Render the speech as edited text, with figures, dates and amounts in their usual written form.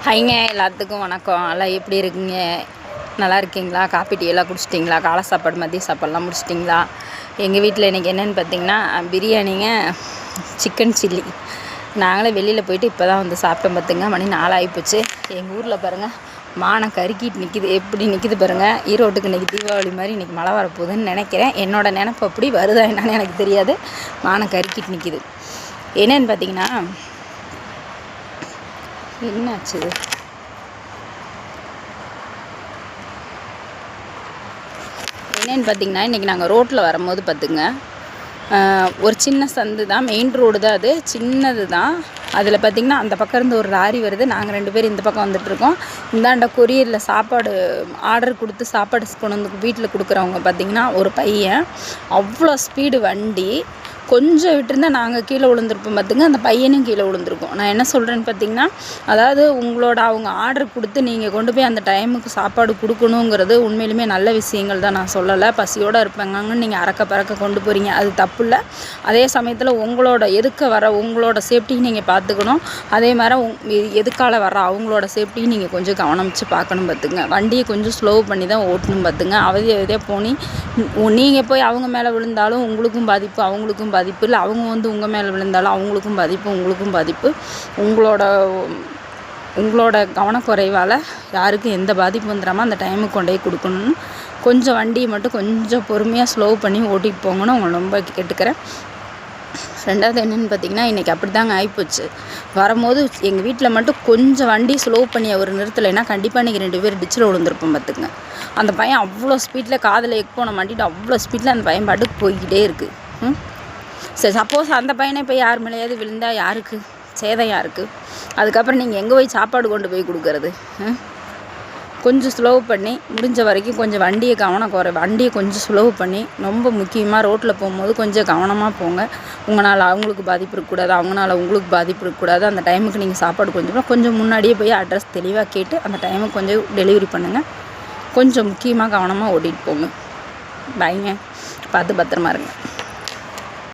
ஹைங்க எல்லாத்துக்கும் வணக்கம். எல்லாம் எப்படி இருக்கீங்க? நல்லா இருக்கீங்களா? காப்பி டீ எல்லாம் குடிச்சிட்டிங்களா? காலை சாப்பாடு மதிய சாப்பாடுலாம் முடிச்சிட்டிங்களா? எங்கள் வீட்டில் இன்றைக்கி என்னென்னு பார்த்தீங்கன்னா பிரியாணிங்க, சிக்கன் சில்லி. நாங்களே வெளியில் போயிட்டு இப்போ தான் வந்து சாப்பிட்டோம். பார்த்துங்க, மணி 4 ஆகிப்போச்சு. எங்கள் ஊரில் பாருங்கள் மானம் கருக்கிட்டு நிற்கிது. எப்படி நிற்கிது பாருங்கள். ஈரோட்டுக்கு இன்றைக்கி தீபாவளி மாதிரி இன்றைக்கி மழை வரப்போகுதுன்னு நினைக்கிறேன். என்னோடய நினப்பு அப்படி வருதா என்னன்னு எனக்கு தெரியாது. மானம் கருக்கிட்டு நிற்கிது. என்னென்னு பார்த்தீங்கன்னா என்னாச்சு என்னென்னு பார்த்தீங்கன்னா இன்றைக்கி நாங்கள் ரோட்டில் வரும்போது பார்த்துங்க, ஒரு சின்ன சந்து தான், மெயின் ரோடு தான், அது சின்னது தான். அதில் பார்த்திங்கன்னா அந்த பக்கம் இருந்து ஒரு லாரி வருது. நாங்கள் 2 பேர் இந்த பக்கம் வந்துட்டுருக்கோம். இந்தாண்ட கொரியரில் சாப்பாடு ஆர்டர் கொடுத்து சாப்பாடு கொண்டு வந்து வீட்டில் கொடுக்குறவங்க பார்த்திங்கன்னா ஒரு பையன், அவ்வளோ ஸ்பீடு வண்டி. கொஞ்சம் விட்டுருந்தா நாங்கள் கீழே விழுந்திருப்போம். பார்த்துங்க, அந்த பையனும் கீழே விழுந்திருக்கோம். நான் என்ன சொல்கிறேன்னு பார்த்தீங்கன்னா, அதாவது அவங்க ஆர்டர் கொடுத்து நீங்கள் கொண்டு போய் அந்த டைமுக்கு சாப்பாடு கொடுக்கணுங்கிறது உண்மையிலுமே நல்ல விஷயங்கள் தான். நான் சொல்லலை, பசியோடு இருப்பாங்கன்னு நீங்கள் அறக்க பறக்க கொண்டு போகிறீங்க, அது தப்பு இல்லை. அதே சமயத்தில் உங்களோட சேஃப்டியும் நீங்கள் பார்த்துக்கணும். அதே மாதிரி எதுக்கால வர அவங்களோட சேஃப்டியும் நீங்கள் கொஞ்சம் கவனம் வச்சு பார்க்கணும். பார்த்துங்க, வண்டியை கொஞ்சம் ஸ்லோ பண்ணி தான் ஓட்டணும். பார்த்துங்க, அவதியாக போனி நீங்கள் போய் அவங்க மேலே விழுந்தாலும் உங்களுக்கும் பாதிப்பு, அவங்களுக்கும் பாதிப்பு. இல்லை அவங்க வந்து உங்கள் மேலே விழுந்தாலும் அவங்களுக்கும் பாதிப்பு, உங்களுக்கும் பாதிப்பு. உங்களோட கவனக்குறைவால் யாருக்கும் எந்த பாதிப்பு வந்துடாமல் அந்த டைமுக்கு கொண்டு போய் கொடுக்கணும்னு கொஞ்சம் வண்டியை மட்டும் கொஞ்சம் பொறுமையாக ஸ்லோ பண்ணி ஓட்டிகிட்டு போங்கன்னு உங்களை ரொம்ப கேட்டுக்கிறேன். ரெண்டாவது என்னென்னு பார்த்தீங்கன்னா, இன்றைக்கி அப்படி தாங்க ஆகிப்போச்சு. வரும்போது எங்கள் வீட்டில் மட்டும் கொஞ்சம் வண்டி ஸ்லோ பண்ணி அவர் நிறுத்தலைன்னா கண்டிப்பாக இன்றைக்கி 2 பேர் டிச்சில் விழுந்திருப்போம். பார்த்துங்க, அந்த பையன் அவ்வளோ ஸ்பீட்டில் காதில் எக்போனை மாட்டிட்டு அவ்வளோ ஸ்பீட்டில் அந்த பையன் பாட்டுக்கு போய்கிட்டே இருக்குது. சரி, சப்போஸ் அந்த பையனை இப்போ யார் மேலேயாவது விழுந்தால் யாருக்கு சேதம்? யாருக்கு? அதுக்கப்புறம் நீங்கள் எங்கே போய் சாப்பாடு கொண்டு போய் கொடுக்கறது? கொஞ்சம் ஸ்லோ பண்ணி முடிஞ்ச வரைக்கும் கொஞ்சம் வண்டியை கொஞ்சம் ஸ்லோ பண்ணி, ரொம்ப முக்கியமாக ரோட்டில் போகும்போது கொஞ்சம் கவனமாக போங்க. உங்களால் அவங்களுக்கு பாதிப்பு இருக்கக்கூடாது, அவங்களால உங்களுக்கு பாதிப்பு இருக்கக்கூடாது. அந்த டைமுக்கு நீங்கள் சாப்பாடு கொஞ்சம் முன்னாடியே போய் அட்ரஸ் தெளிவாக கேட்டு அந்த டைமுக்கு கொஞ்சம் டெலிவரி பண்ணுங்கள். கொஞ்சம் முக்கியமாக கவனமாக ஓட்டிகிட்டு போங்க. பாய்ங்க, பார்த்து பத்திரமா இருங்க.